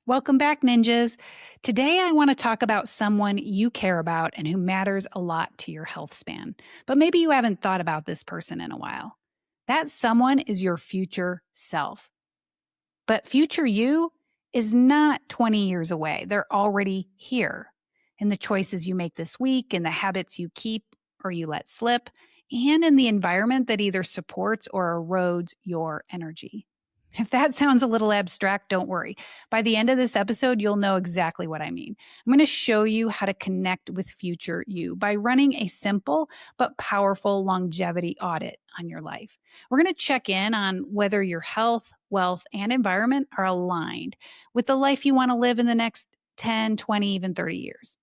Welcome back, ninjas. Today, I want to talk about someone you care about and who matters a lot to your health span. But maybe you haven't thought about this person in a while. That someone is your future self. But future you is not 20 years away. They're already here in the choices you make this week, in the habits you keep or you let slip, and in the environment that either supports or erodes your energy. If that sounds a little abstract, don't worry. By the end of this episode, you'll know exactly what I mean. I'm going to show you how to connect with future you by running a simple but powerful longevity audit on your life. We're going to check in on whether your health, wealth, and environment are aligned with the life you want to live in the next 10, 20, even 30 years.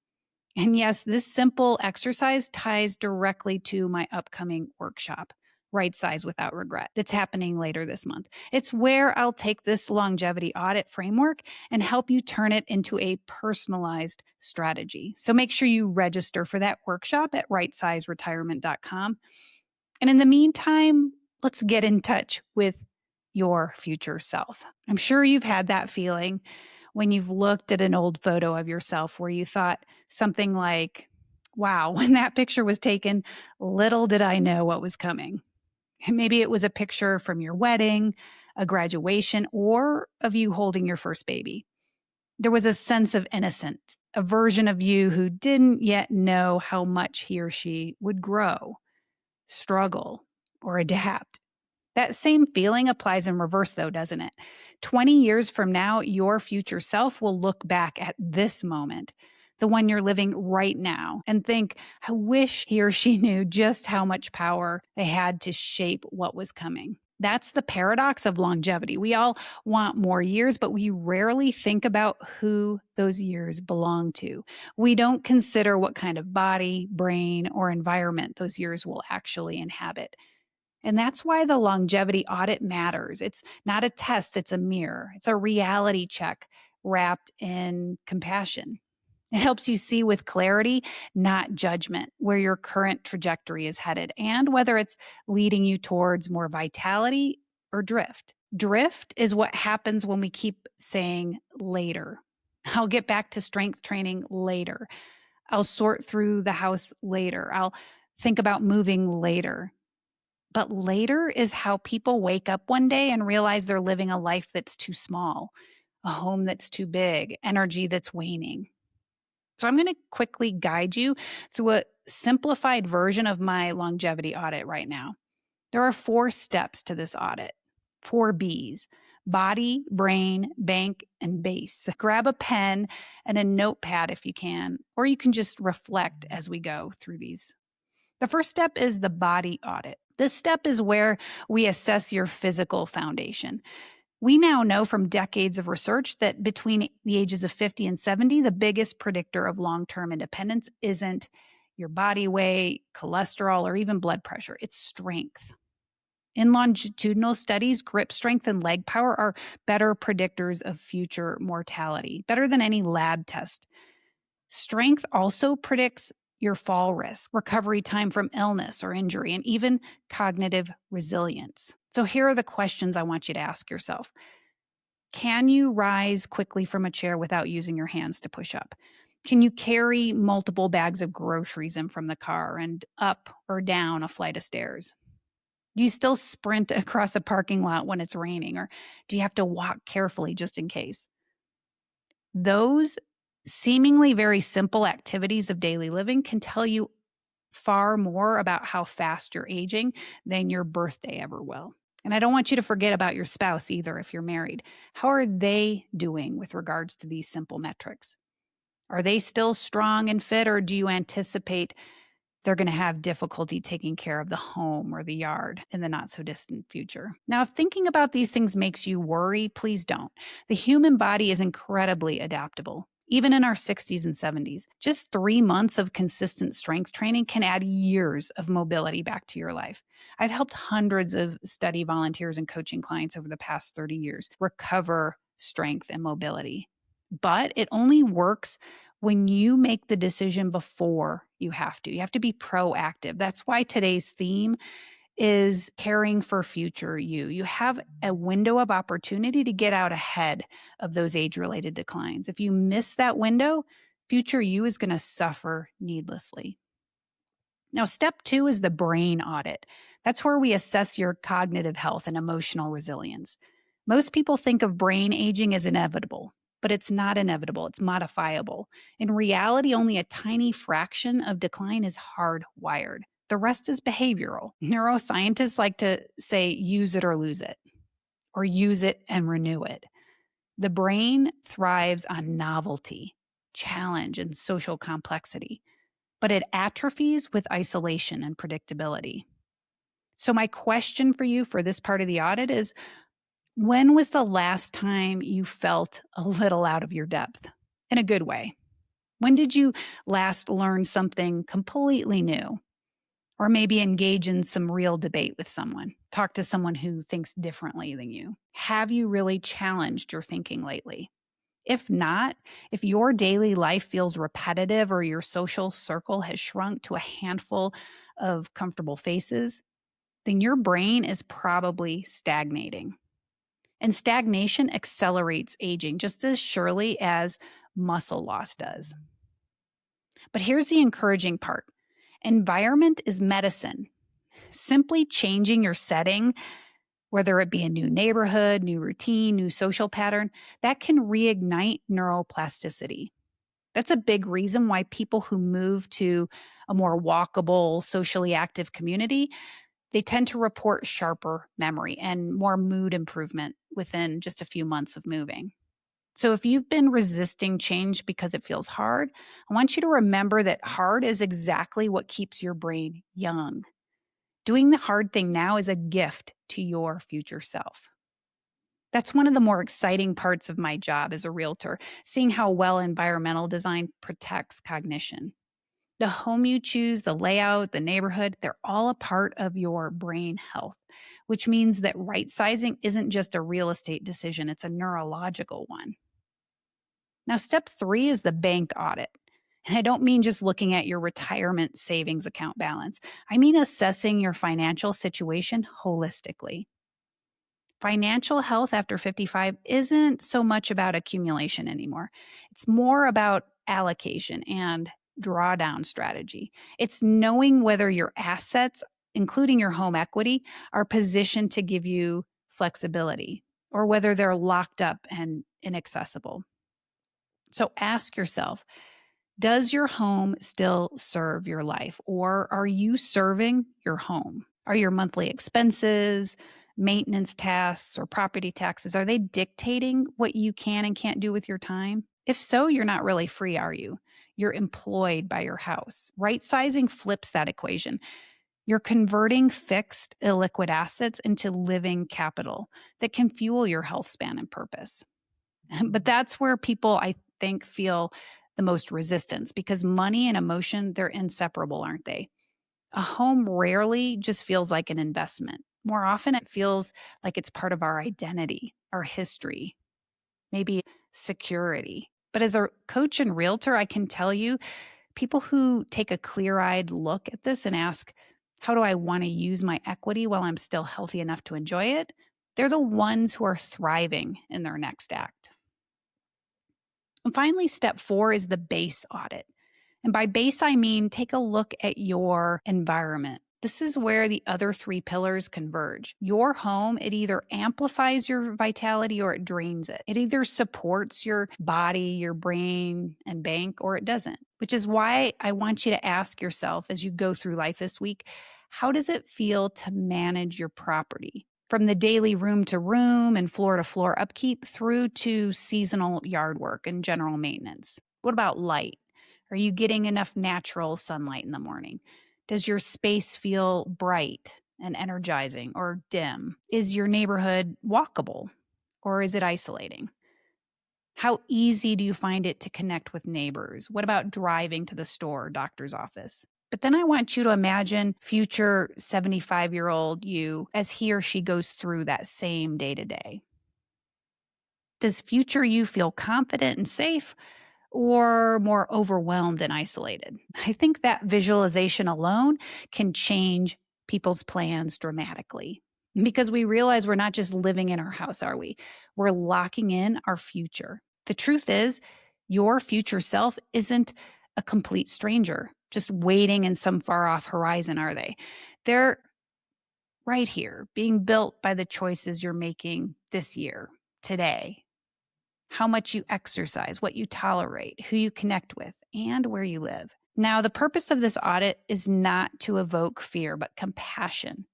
And yes, this simple exercise ties directly to my upcoming workshop, Right Size Without Regret, that's happening later this month. It's where I'll take this longevity audit framework and help you turn it into a personalized strategy. So make sure you register for that workshop at rightsizeretirement.com. And in the meantime, let's get in touch with your future self. I'm sure you've had that feeling when you've looked at an old photo of yourself where you thought something like, wow, when that picture was taken, little did I know what was coming. Maybe it was a picture from your wedding, a graduation, or of you holding your first baby. There was a sense of innocence, a version of you who didn't yet know how much he or she would grow, struggle, or adapt. That same feeling applies in reverse, though, doesn't it? 20 years from now, your future self will look back at this moment, the one you're living right now, and think, I wish he or she knew just how much power they had to shape what was coming. That's the paradox of longevity. We all want more years, but we rarely think about who those years belong to. We don't consider what kind of body, brain, or environment those years will actually inhabit. And that's why the longevity audit matters. It's not a test, it's a mirror. It's a reality check wrapped in compassion. It helps you see with clarity, not judgment, where your current trajectory is headed and whether it's leading you towards more vitality or drift. Drift is what happens when we keep saying later. I'll get back to strength training later. I'll sort through the house later. I'll think about moving later. But later is how people wake up one day and realize they're living a life that's too small, a home that's too big, energy that's waning. So I'm going to quickly guide you through a simplified version of my longevity audit right now. There are 4 steps to this audit, 4 B's: body, brain, bank, and base. Grab a pen and a notepad if you can, or you can just reflect as we go through these. The first step is the body audit. This step is where we assess your physical foundation. We now know from decades of research that between the ages of 50 and 70, the biggest predictor of long-term independence isn't your body weight, cholesterol, or even blood pressure. It's strength. In longitudinal studies, grip strength and leg power are better predictors of future mortality, better than any lab test. Strength also predicts your fall risk, recovery time from illness or injury, and even cognitive resilience. So here are the questions I want you to ask yourself. Can you rise quickly from a chair without using your hands to push up? Can you carry multiple bags of groceries in from the car and up or down a flight of stairs? Do you still sprint across a parking lot when it's raining, or do you have to walk carefully just in case? Those seemingly very simple activities of daily living can tell you far more about how fast you're aging than your birthday ever will. And I don't want you to forget about your spouse either if you're married. How are they doing with regards to these simple metrics? Are they still strong and fit, or do you anticipate they're going to have difficulty taking care of the home or the yard in the not so distant future? Now, if thinking about these things makes you worry, please don't. The human body is incredibly adaptable. Even in our 60s and 70s, just 3 months of consistent strength training can add years of mobility back to your life. I've helped hundreds of study volunteers and coaching clients over the past 30 years recover strength and mobility. But it only works when you make the decision before you have to. You have to be proactive. That's why today's theme is caring for future you. You have a window of opportunity to get out ahead of those age-related declines. If you miss that window, future you is going to suffer needlessly. Now, step 2 is the brain audit. That's where we assess your cognitive health and emotional resilience. Most people think of brain aging as inevitable, but it's not inevitable, it's modifiable. In reality, only a tiny fraction of decline is hardwired. The rest is behavioral. Neuroscientists like to say use it or lose it, or use it and renew it. The brain thrives on novelty, challenge, and social complexity, but it atrophies with isolation and predictability. So, my question for you for this part of the audit is, when was the last time you felt a little out of your depth in a good way? When did you last learn something completely new? Or maybe engage in some real debate with someone, talk to someone who thinks differently than you. Have you really challenged your thinking lately? If not, if your daily life feels repetitive or your social circle has shrunk to a handful of comfortable faces, then your brain is probably stagnating. And stagnation accelerates aging just as surely as muscle loss does. But here's the encouraging part. Environment is medicine. Simply changing your setting, whether it be a new neighborhood, new routine, new social pattern, that can reignite neuroplasticity. That's a big reason why people who move to a more walkable, socially active community, they tend to report sharper memory and more mood improvement within just a few months of moving. So if you've been resisting change because it feels hard, I want you to remember that hard is exactly what keeps your brain young. Doing the hard thing now is a gift to your future self. That's one of the more exciting parts of my job as a realtor, seeing how well environmental design protects cognition. The home you choose, the layout, the neighborhood, they're all a part of your brain health, which means that right sizing isn't just a real estate decision, it's a neurological one. Now, step 3 is the bank audit. And I don't mean just looking at your retirement savings account balance. I mean assessing your financial situation holistically. Financial health after 55 isn't so much about accumulation anymore. It's more about allocation and drawdown strategy. It's knowing whether your assets, including your home equity, are positioned to give you flexibility or whether they're locked up and inaccessible. So ask yourself, does your home still serve your life, or are you serving your home? Are your monthly expenses, maintenance tasks, or property taxes, are they dictating what you can and can't do with your time? If so, you're not really free, are you? You're employed by your house. Right sizing flips that equation. You're converting fixed illiquid assets into living capital that can fuel your health span and purpose. But that's where people, I think, feel the most resistance because money and emotion, they're inseparable, aren't they? A home rarely just feels like an investment. More often, it feels like it's part of our identity, our history, maybe security. But as a coach and realtor, I can tell you, people who take a clear-eyed look at this and ask, how do I want to use my equity while I'm still healthy enough to enjoy it? They're the ones who are thriving in their next act. And finally, step 4 is the base audit. And by base, I mean take a look at your environment. This is where the other 3 pillars converge. Your home, it either amplifies your vitality or it drains it. It either supports your body, your brain, and bank, or it doesn't, which is why I want you to ask yourself as you go through life this week, how does it feel to manage your property? From the daily room to room and floor to floor upkeep through to seasonal yard work and general maintenance. What about light? Are you getting enough natural sunlight in the morning? Does your space feel bright and energizing or dim? Is your neighborhood walkable or is it isolating? How easy do you find it to connect with neighbors? What about driving to the store or doctor's office? But then I want you to imagine future 75-year-old you as he or she goes through that same day to day. Does future you feel confident and safe or more overwhelmed and isolated? I think that visualization alone can change people's plans dramatically because we realize we're not just living in our house, are we? We're locking in our future. The truth is, your future self isn't a complete stranger, just waiting in some far off horizon, are they? They're right here, being built by the choices you're making this year, today. How much you exercise, what you tolerate, who you connect with, and where you live. Now, the purpose of this audit is not to evoke fear, but compassion.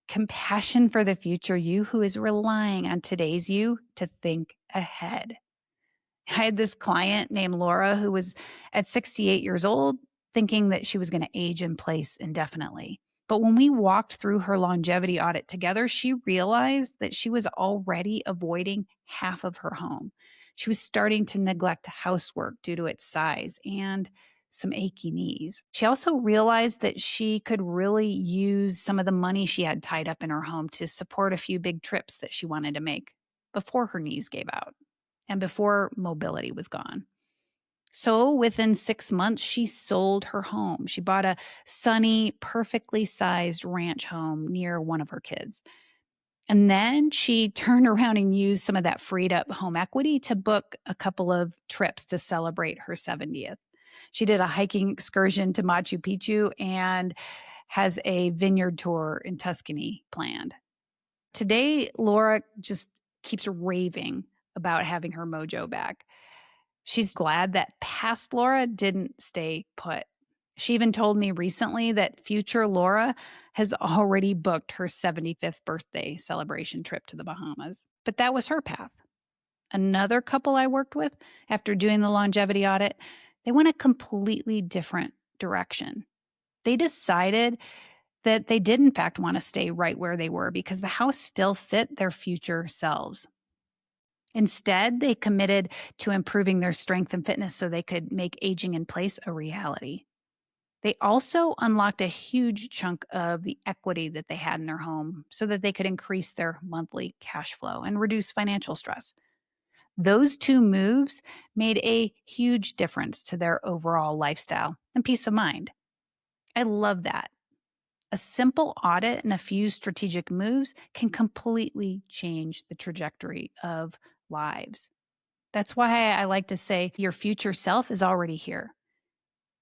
Compassion for the future you who is relying on today's you to think ahead. I had this client named Laura who was at 68 years old thinking that she was going to age in place indefinitely. But when we walked through her longevity audit together, she realized that she was already avoiding half of her home. She was starting to neglect housework due to its size and some achy knees. She also realized that she could really use some of the money she had tied up in her home to support a few big trips that she wanted to make before her knees gave out and before mobility was gone. So within 6 months, she sold her home. She bought a sunny, perfectly sized ranch home near one of her kids. And then she turned around and used some of that freed up home equity to book a couple of trips to celebrate her 70th. She did a hiking excursion to Machu Picchu and has a vineyard tour in Tuscany planned. Today, Laura just keeps raving about having her mojo back. She's glad that past Laura didn't stay put. She even told me recently that future Laura has already booked her 75th birthday celebration trip to the Bahamas. But that was her path. Another couple I worked with, after doing the longevity audit, they went a completely different direction. They decided that they did, in fact, want to stay right where they were because the house still fit their future selves. Instead, they committed to improving their strength and fitness so they could make aging in place a reality. They also unlocked a huge chunk of the equity that they had in their home so that they could increase their monthly cash flow and reduce financial stress. Those two moves made a huge difference to their overall lifestyle and peace of mind. I love that. A simple audit and a few strategic moves can completely change the trajectory of lives. That's why I like to say your future self is already here.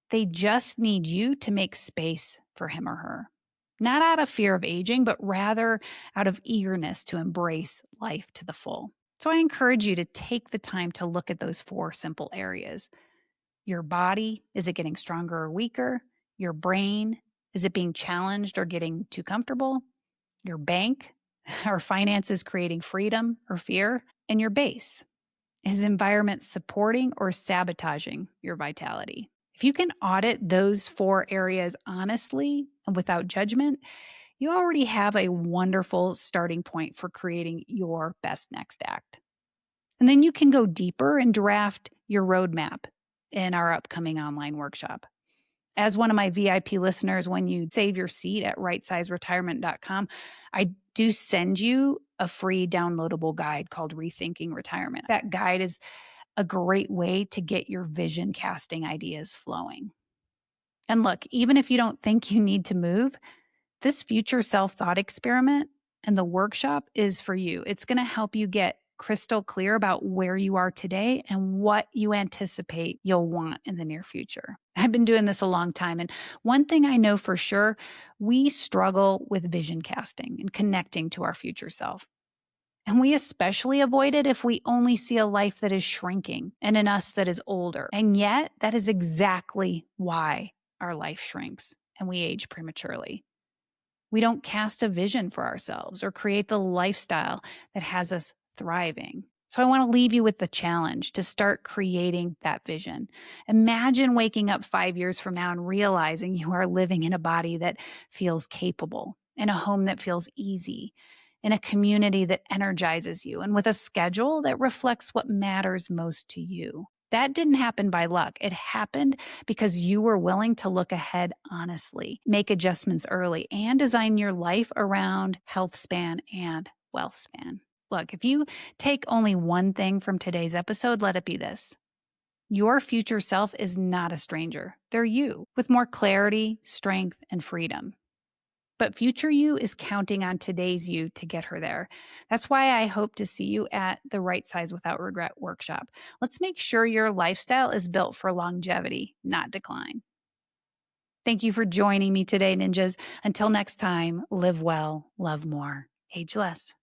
They just need you to make space for him or her. Not out of fear of aging, but rather out of eagerness to embrace life to the full. So I encourage you to take the time to look at those 4 simple areas. Your body, is it getting stronger or weaker? Your brain, is it being challenged or getting too comfortable? Your bank, are finances creating freedom or fear? And your base, is environment supporting or sabotaging your vitality? If you can audit those 4 areas honestly and without judgment, you already have a wonderful starting point for creating your best next act. And then you can go deeper and draft your roadmap in our upcoming online workshop. As one of my VIP listeners, when you save your seat at rightsizeretirement.com, I do send you a free downloadable guide called Rethinking Retirement. That guide is a great way to get your vision casting ideas flowing. And look, even if you don't think you need to move, this future self-thought experiment and the workshop is for you. It's going to help you get crystal clear about where you are today and what you anticipate you'll want in the near future. I've been doing this a long time, and one thing I know for sure, we struggle with vision casting and connecting to our future self. And we especially avoid it if we only see a life that is shrinking and an us that is older. And yet, that is exactly why our life shrinks and we age prematurely. We don't cast a vision for ourselves or create the lifestyle that has us thriving. So I want to leave you with the challenge to start creating that vision. Imagine waking up 5 years from now and realizing you are living in a body that feels capable, in a home that feels easy, in a community that energizes you, and with a schedule that reflects what matters most to you. That didn't happen by luck. It happened because you were willing to look ahead honestly, make adjustments early, and design your life around health span and wealth span. Look, if you take only one thing from today's episode, let it be this. Your future self is not a stranger. They're you with more clarity, strength, and freedom. But future you is counting on today's you to get her there. That's why I hope to see you at the Right Size Without Regret workshop. Let's make sure your lifestyle is built for longevity, not decline. Thank you for joining me today, ninjas. Until next time, live well, love more, age less.